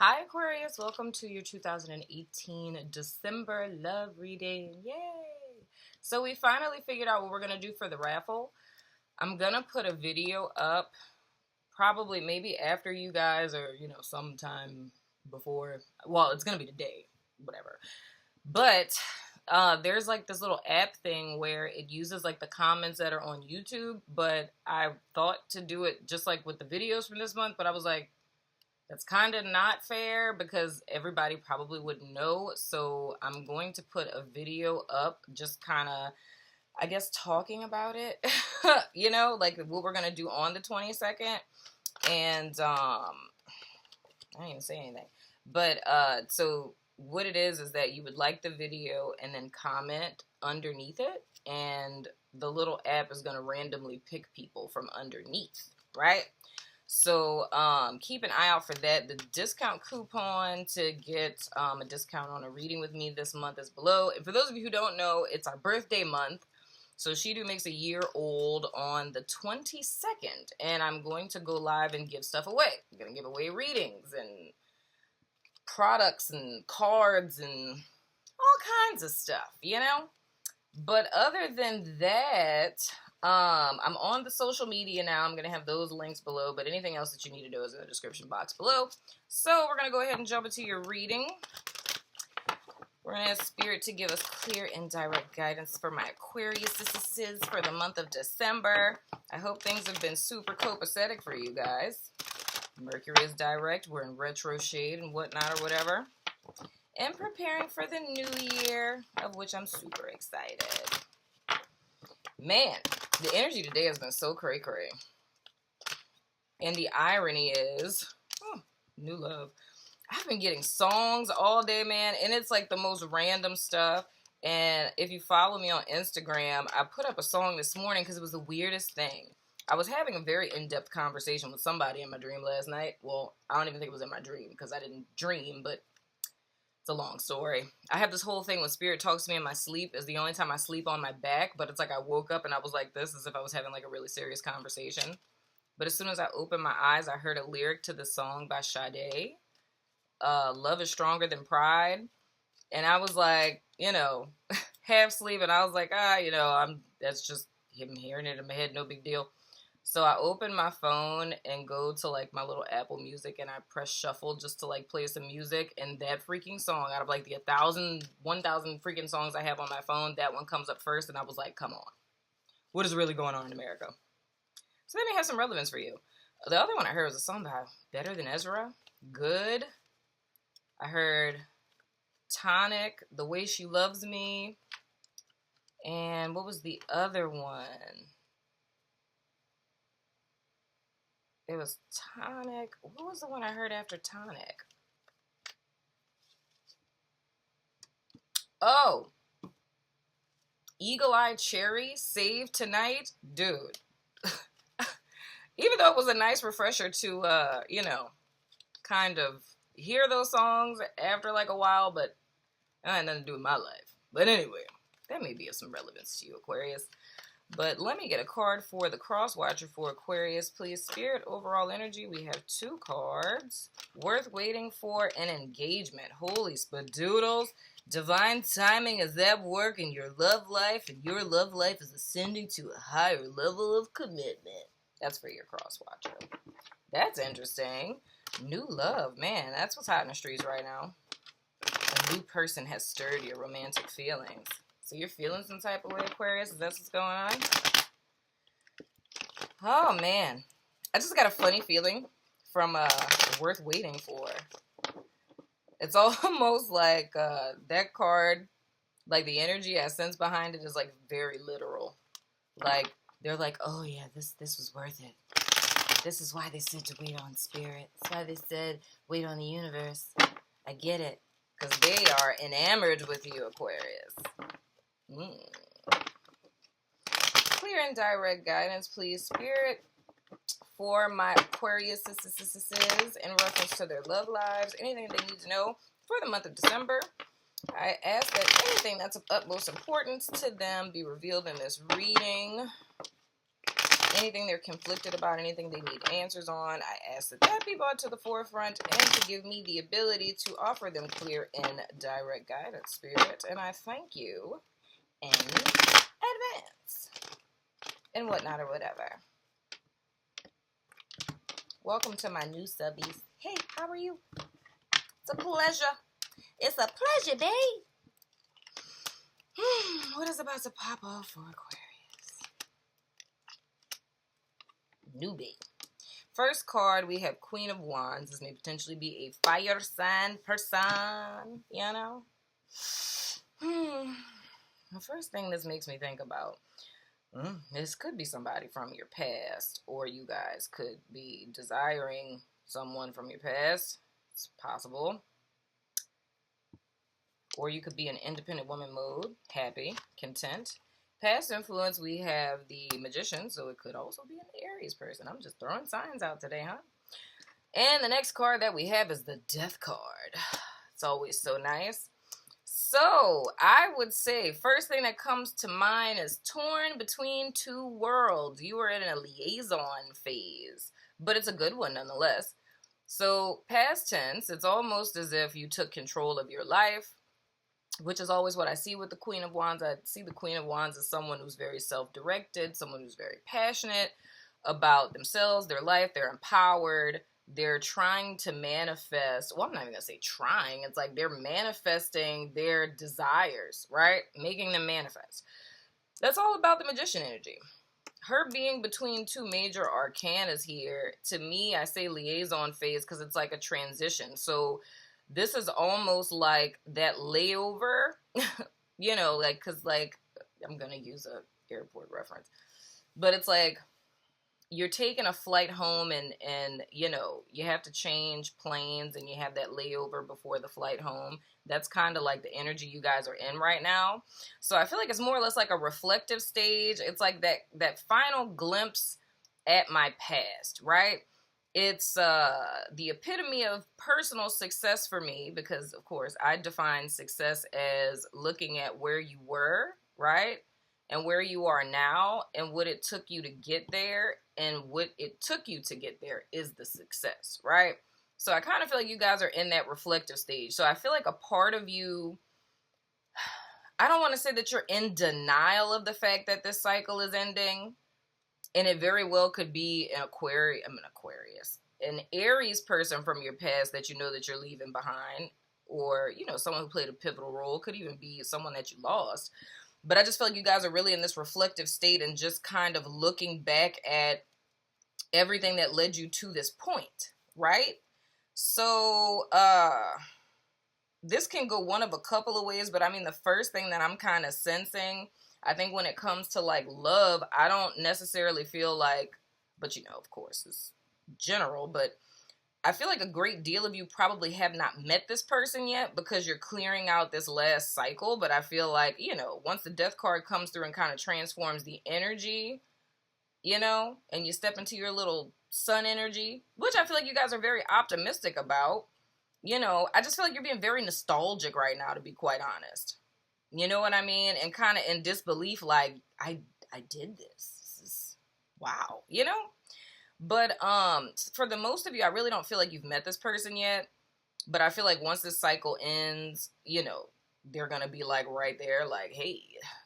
Hi Aquarius, welcome to your 2018 December love reading. Yay! So we finally figured out what we're going to do for the raffle. I'm going to put a video up probably maybe after you guys or, sometime before. Well, it's going to be today, whatever. But there's like this little app thing where it uses like the comments that are on YouTube, but I thought to do it just like with the videos from this month, but I was like, that's kind of not fair because everybody probably wouldn't know. So I'm going to put a video up just kind of, I guess, talking about it, like what we're going to do on the 22nd. And I didn't even say anything. But so what it is that you would like the video and then comment underneath it. And the little app is going to randomly pick people from underneath, right? So keep an eye out for that. The discount coupon to get a discount on a reading with me this month is below. And for those of you who don't know, it's our birthday month. So Shidu makes a year old on the 22nd. And I'm going to go live and give stuff away. I'm going to give away readings and products and cards and all kinds of stuff, But other than that, I'm on the social media now. I'm going to have those links below, but anything else that you need to know is in the description box below. So we're going to go ahead and jump into your reading. We're going to ask Spirit to give us clear and direct guidance for my Aquarius for the month of December. I hope things have been super copacetic for you guys. Mercury is direct. We're in retro shade and whatnot or whatever. And preparing for the new year, of which I'm super excited. Man, the energy today has been so cray-cray. And the irony is, new love. I've been getting songs all day, man, and it's like the most random stuff. And if you follow me on Instagram, I put up a song this morning because it was the weirdest thing. I was having a very in-depth conversation with somebody in my dream last night. Well, I don't even think it was in my dream because I didn't dream, but it's a long story. I have this whole thing when Spirit talks to me in my sleep is the only time I sleep on my back, but it's like I woke up and I was like this as if I was having like a really serious conversation. But as soon as I opened my eyes, I heard a lyric to the song by Sade, Love is Stronger Than Pride. And I was like, half sleep, and I was like, that's just him hearing it in my head, no big deal. So I open my phone and go to like my little Apple Music and I press shuffle just to like play some music, and that freaking song out of like the 1,000 freaking songs I have on my phone, that one comes up first, and I was like, come on. What is really going on in America? So that may have some relevance for you. The other one I heard was a song by Better Than Ezra. Good. I heard Tonic, The Way She Loves Me. And what was the other one? It was Tonic. What was the one I heard after Tonic? Oh. Eagle Eye Cherry, Save Tonight. Dude. Even though it was a nice refresher to, kind of hear those songs after like a while, but it had nothing to do with my life. But anyway, that may be of some relevance to you, Aquarius. But let me get a card for the cross watcher for Aquarius, please. Spirit, overall energy, we have 2 cards. Worth waiting for an engagement. Holy spadoodles. Divine timing is at work in your love life, and your love life is ascending to a higher level of commitment. That's for your cross watcher. That's interesting. New love. Man, that's what's hot in the streets right now. A new person has stirred your romantic feelings. So you're feeling some type of way, Aquarius? Is that what's going on? Oh, man. I just got a funny feeling from Worth Waiting For. It's almost like that card, like the energy I sense behind it is like very literal. Like, they're like, oh, yeah, this was worth it. This is why they said to wait on Spirit. That's why they said wait on the universe. I get it. Because they are enamored with you, Aquarius. Clear and direct guidance, please, Spirit, for my Aquarius in reference to their love lives, anything they need to know for the month of December. I ask that anything that's of utmost importance to them be revealed in this reading. anything they're conflicted about, anything they need answers on. I ask that be brought to the forefront and to give me the ability to offer them clear and direct guidance, Spirit. And I thank you in advance and whatnot or whatever. Welcome to my new subbies. Hey, how are you? It's a pleasure. It's a pleasure, babe. What is about to pop off for Aquarius? Newbie. First card, we have Queen of Wands. This may potentially be a fire sign person, you know? The first thing this makes me think about, this could be somebody from your past, or you guys could be desiring someone from your past. It's possible. Or you could be in independent woman mode, happy, content. Past influence, we have the Magician, so it could also be an Aries person. I'm just throwing signs out today, huh? And the next card that we have is the Death card. It's always so nice. So, I would say, first thing that comes to mind is torn between two worlds. You are in a liaison phase, but it's a good one nonetheless. So, past tense, it's almost as if you took control of your life, which is always what I see with the Queen of Wands. I see the Queen of Wands as someone who's very self-directed, someone who's very passionate about themselves, their life, they're empowered, they're trying to manifest, well, I'm not even going to say trying, it's like they're manifesting their desires, right? Making them manifest. That's all about the Magician energy. Her being between two major arcanas here, to me, I say liaison phase because it's like a transition. So, this is almost like that layover, you know, like, because, like, I'm going to use a airport reference. But it's like you're taking a flight home and, you know, you have to change planes and you have that layover before the flight home. That's kind of like the energy you guys are in right now. So I feel like it's more or less like a reflective stage. It's like that final glimpse at my past, right? It's the epitome of personal success for me because, of course, I define success as looking at where you were, right? And where you are now and what it took you to get there and what it took you to get there is the success, right? So I kind of feel like you guys are in that reflective stage. So I feel like a part of you, I don't want to say that you're in denial of the fact that this cycle is ending. And it very well could be an Aquarius, an Aries person from your past that you know that you're leaving behind, or, you know, someone who played a pivotal role. Could even be someone that you lost. But I just feel like you guys are really in this reflective state and just kind of looking back at everything that led you to this point, right? So, this can go one of a couple of ways, but I mean, the first thing that I'm kind of sensing, I think when it comes to, like, love, I don't necessarily feel like, but, you know, of course, it's general, but I feel like a great deal of you probably have not met this person yet because you're clearing out this last cycle, but I feel like, you know, once the Death card comes through and kind of transforms the energy, you know, and you step into your little sun energy, which I feel like you guys are very optimistic about, you know, I just feel like you're being very nostalgic right now, to be quite honest. You know what I mean? And kind of in disbelief, like, I did this. This is, wow, you know? But for the most of you, I really don't feel like you've met this person yet. But I feel like once this cycle ends, you know, they're going to be, like, right there, like, hey,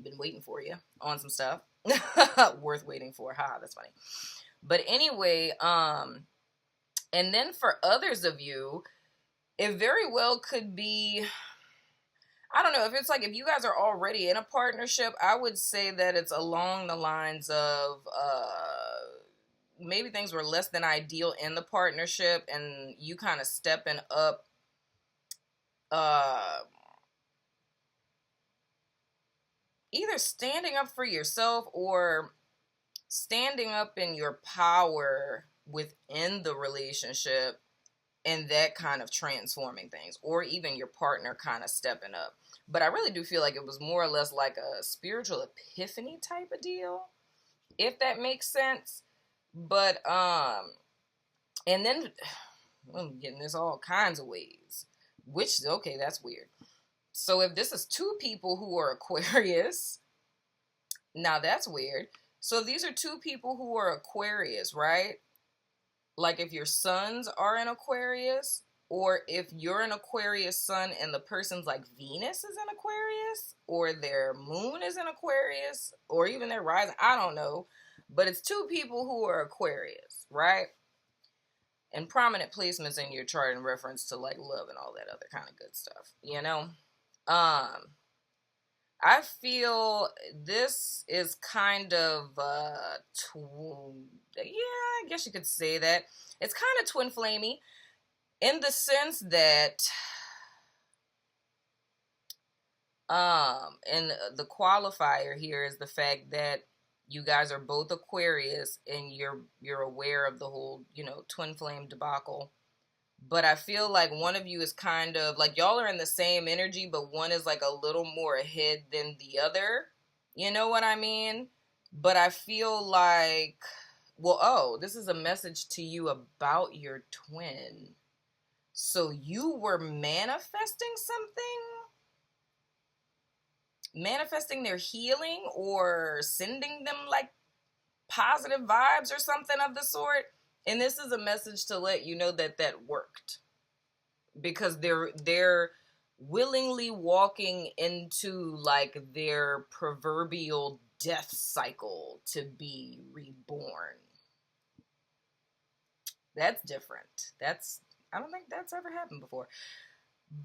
been waiting for you on some stuff. Worth waiting for. Ha, that's funny. But anyway, and then for others of you, it very well could be, I don't know, if it's like, if you guys are already in a partnership, I would say that it's along the lines of, maybe things were less than ideal in the partnership and you kind of stepping up, either standing up for yourself or standing up in your power within the relationship and that kind of transforming things, or even your partner kind of stepping up. But I really do feel like it was more or less like a spiritual epiphany type of deal, if that makes sense. But, and then I'm getting this all kinds of ways, which, okay, that's weird. So if this is two people who are Aquarius, now that's weird. So these are two people who are Aquarius, right? Like if your sons are in Aquarius, or if you're an Aquarius sun and the person's like Venus is in Aquarius, or their moon is in Aquarius, or even their rising, I don't know. But it's two people who are Aquarius, right? And prominent placements in your chart in reference to like love and all that other kind of good stuff, you know? I feel this is kind of, yeah, I guess you could say that. It's kind of twin flamey in the sense that, and the qualifier here is the fact that you guys are both Aquarius and you're aware of the whole, you know, twin flame debacle. But I feel like one of you is kind of like y'all are in the same energy, but one is like a little more ahead than the other. You know what I mean? But I feel like, well, oh, this is a message to you about your twin. So you were manifesting something? Manifesting their healing or sending them like positive vibes or something of the sort. And this is a message to let you know that that worked, because they're willingly walking into like their proverbial death cycle to be reborn. That's different. I don't think that's ever happened before.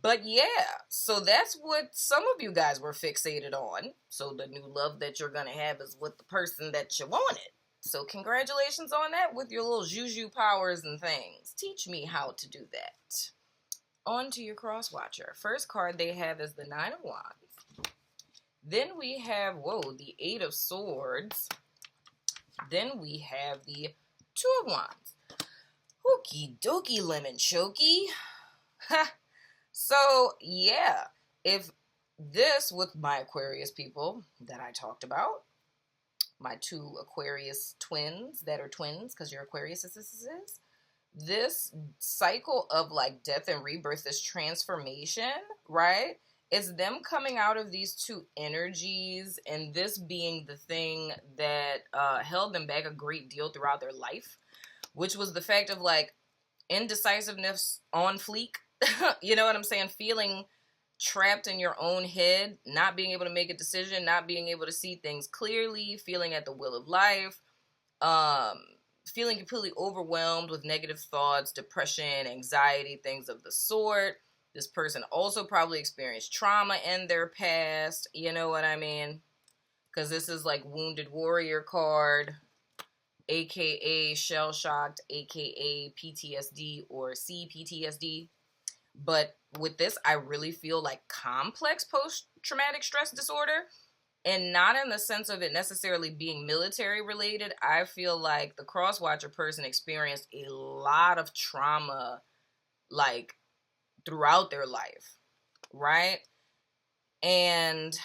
But yeah, so that's what some of you guys were fixated on. So the new love that you're going to have is with the person that you wanted. So congratulations on that with your little juju powers and things. Teach me how to do that. On to your cross watcher. First card they have is the Nine of Wands. Then we have, the Eight of Swords. Then we have the Two of Wands. Okie dokie, lemon choky. Ha! So, yeah, if this, with my Aquarius people that I talked about, my two Aquarius twins that are twins, because you're Aquarius, this cycle of, like, death and rebirth, this transformation, right? It's them coming out of these two energies, and this being the thing that held them back a great deal throughout their life, which was the fact of, like, indecisiveness on fleek. You know what I'm saying? Feeling trapped in your own head, not being able to make a decision, not being able to see things clearly, feeling at the will of life, feeling completely overwhelmed with negative thoughts, depression, anxiety, things of the sort. This person also probably experienced trauma in their past, you know what I mean? Because this is like Wounded Warrior card, aka shell-shocked, aka PTSD or CPTSD. But with this, I really feel like complex post-traumatic stress disorder, and not in the sense of it necessarily being military related. I feel like the cross-watcher person experienced a lot of trauma, like, throughout their life, right? And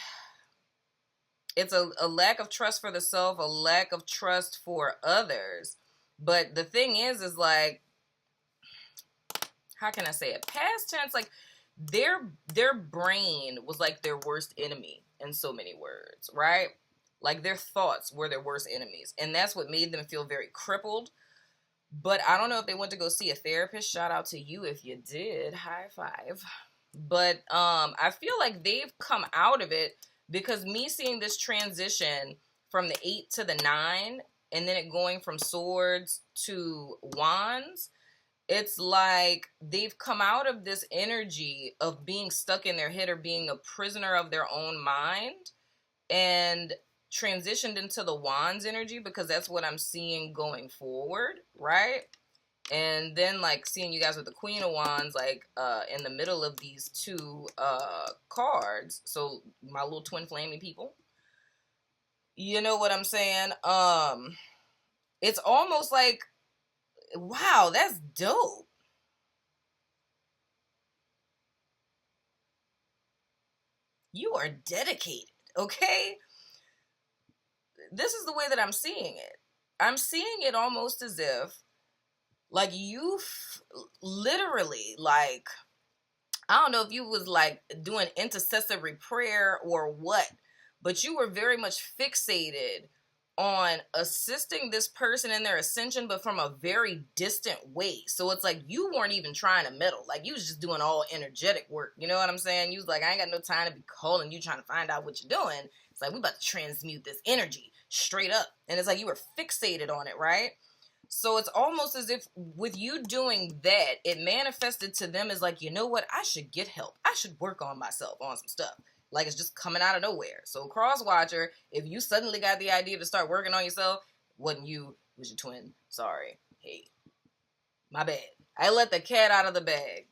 it's a lack of trust for the self, a lack of trust for others. But the thing is like, how can I say it? Past tense, like, their brain was like their worst enemy in so many words, right? Like, their thoughts were their worst enemies. And that's what made them feel very crippled. But I don't know if they went to go see a therapist. Shout out to you if you did. High five. But I feel like they've come out of it, because me seeing this transition from the 8 to the 9, and then it going from swords to wands, it's like they've come out of this energy of being stuck in their head or being a prisoner of their own mind, and transitioned into the wands energy, because that's what I'm seeing going forward, right? And then, like, seeing you guys with the Queen of Wands, like, in the middle of these two cards. So, my little twin flaming people. You know what I'm saying? It's almost like, wow, that's dope. You are dedicated, okay? This is the way that I'm seeing it. I'm seeing it almost as if, like, you literally, like, I don't know if you was, like, doing intercessory prayer or what, but you were very much fixated on assisting this person in their ascension, but from a very distant way. So it's like you weren't even trying to meddle. Like, you was just doing all energetic work. You know what I'm saying? You was like, I ain't got no time to be calling you trying to find out what you're doing. It's like, we about to transmute this energy straight up. And it's like you were fixated on it, right? So it's almost as if with you doing that, it manifested to them as like, you know what? I should get help. I should work on myself on some stuff. Like, it's just coming out of nowhere. So cross-watcher, if you suddenly got the idea to start working on yourself, wasn't you, it was your twin. Sorry. Hey, my bad. I let the cat out of the bag.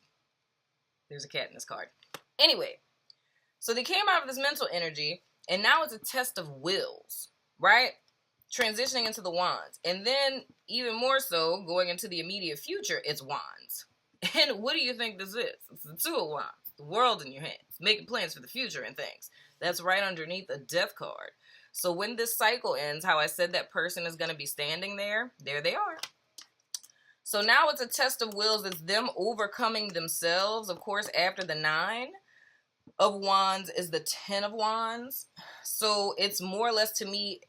There's a cat in this card. Anyway, so they came out of this mental energy, and now it's a test of wills, right? Transitioning into the wands. And then, even more so, going into the immediate future, it's wands. And what do you think this is? It's the two of wands. The world in your hands, making plans for the future and things. That's right underneath a death card. So when this cycle ends, how I said that person is going to be standing there they are. So now it's a test of wills. It's them overcoming themselves. Of course, after the 9 of wands is the 10 of wands. So it's more or less, to me,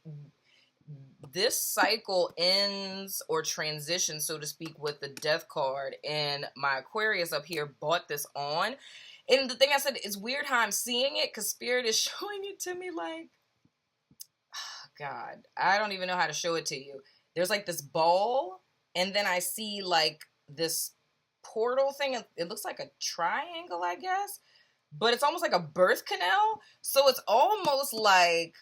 this cycle ends or transitions, so to speak, with the death card. And my Aquarius up here bought this on. And the thing I said, it's weird how I'm seeing it, because Spirit is showing it to me like, oh God, I don't even know how to show it to you. There's like this ball, and then I see like this portal thing. It looks like a triangle, I guess, but it's almost like a birth canal. So it's almost like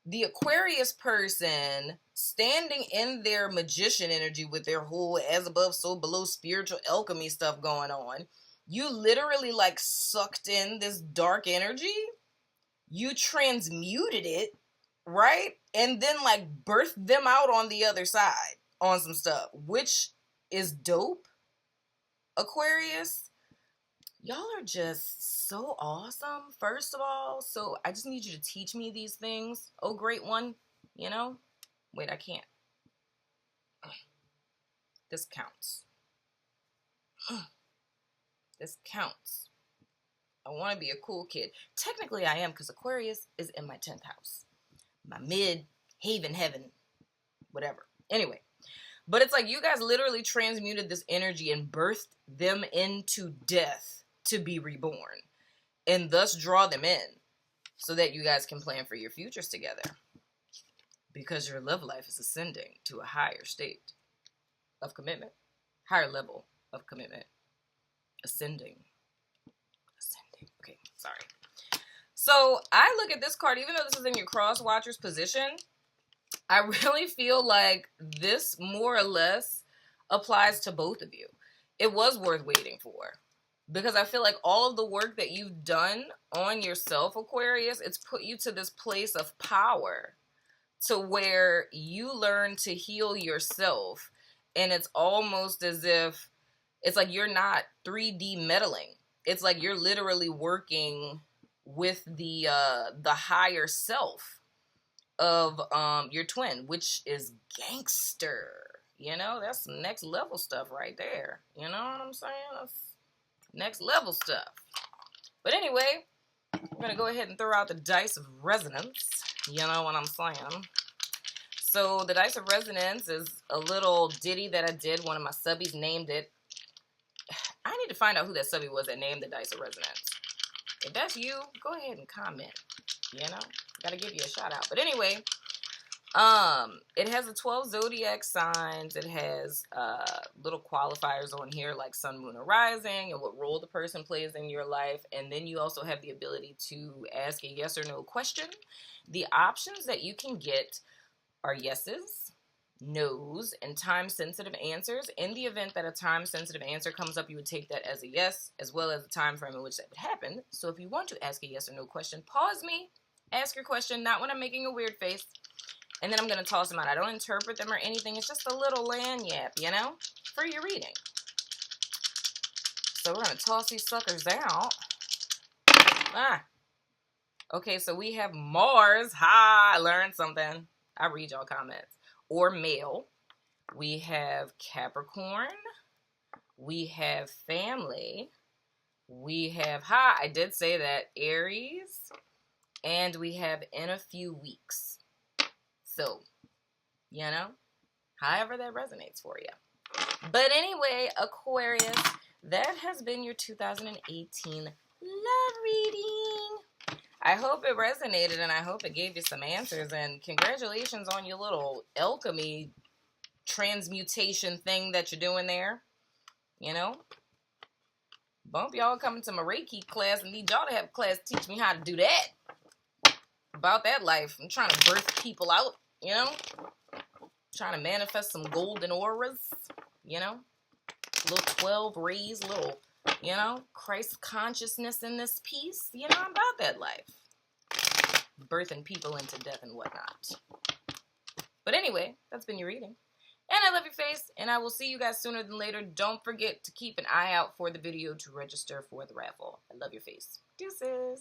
the Aquarius person standing in their magician energy with their whole as above, so below spiritual alchemy stuff going on. You literally like sucked in this dark energy. You transmuted it, right? And then like birthed them out on the other side on some stuff, which is dope. Aquarius, y'all are just so awesome, first of all. So I just need you to teach me these things. Oh, great one. You know? Wait, I can't. This counts. This counts. I want to be a cool kid. Technically, I am, because Aquarius is in my 10th house. My mid-haven heaven. Whatever. Anyway. But it's like you guys literally transmuted this energy and birthed them into death to be reborn. And thus draw them in so that you guys can plan for your futures together. Because your love life is ascending to a higher state of commitment. Higher level of commitment. Ascending. Okay, sorry. So I look at this card, even though this is in your cross watcher's position, I really feel like this more or less applies to both of you. It was worth waiting for. Because I feel like all of the work that you've done on yourself, Aquarius, it's put you to this place of power to where you learn to heal yourself. And it's almost as if it's like you're not 3D meddling. It's like you're literally working with the higher self of your twin, which is gangster. You know, that's some next level stuff right there. You know what I'm saying? That's next level stuff. But anyway, I'm going to go ahead and throw out the dice of resonance. You know what I'm saying? So the dice of resonance is a little ditty that I did. One of my subbies named it. I need to find out who that subby was that named the dice of resonance. If that's you, go ahead and comment. You know, gotta give you a shout out. But anyway, it has the 12 zodiac signs. It has little qualifiers on here like sun, moon, or rising, and what role the person plays in your life. And then you also have the ability to ask a yes or no question. The options that you can get are yeses, no's, and time-sensitive answers. In the event that a time-sensitive answer comes up, you would take that as a yes, as well as the time frame in which that would happen. So if you want to ask a yes or no question, pause me, ask your question, not when I'm making a weird face, and then I'm going to toss them out. I don't interpret them or anything. It's just a little lanyard, you know, for your reading. So we're going to toss these suckers out. Okay, so we have Mars. Ha! I learned something. I read y'all comments. Or male. We have Capricorn. We have family. We have, I did say that, Aries. And we have in a few weeks. So, you know, however that resonates for you. But anyway, Aquarius, that has been your 2018 love reading. I hope it resonated and I hope it gave you some answers. And congratulations on your little alchemy transmutation thing that you're doing there. You know, bump y'all coming to my Reiki class and need y'all to have a class teach me how to do that. About that life. I'm trying to birth people out, you know. Trying to manifest some golden auras, you know. Little 12 rays, little, you know, Christ consciousness in this piece. You know, I'm about that life. Birthing people into death and whatnot. But anyway, that's been your reading. And I love your face, and I will see you guys sooner than later. Don't forget to keep an eye out for the video to register for the raffle. I love your face. Deuces.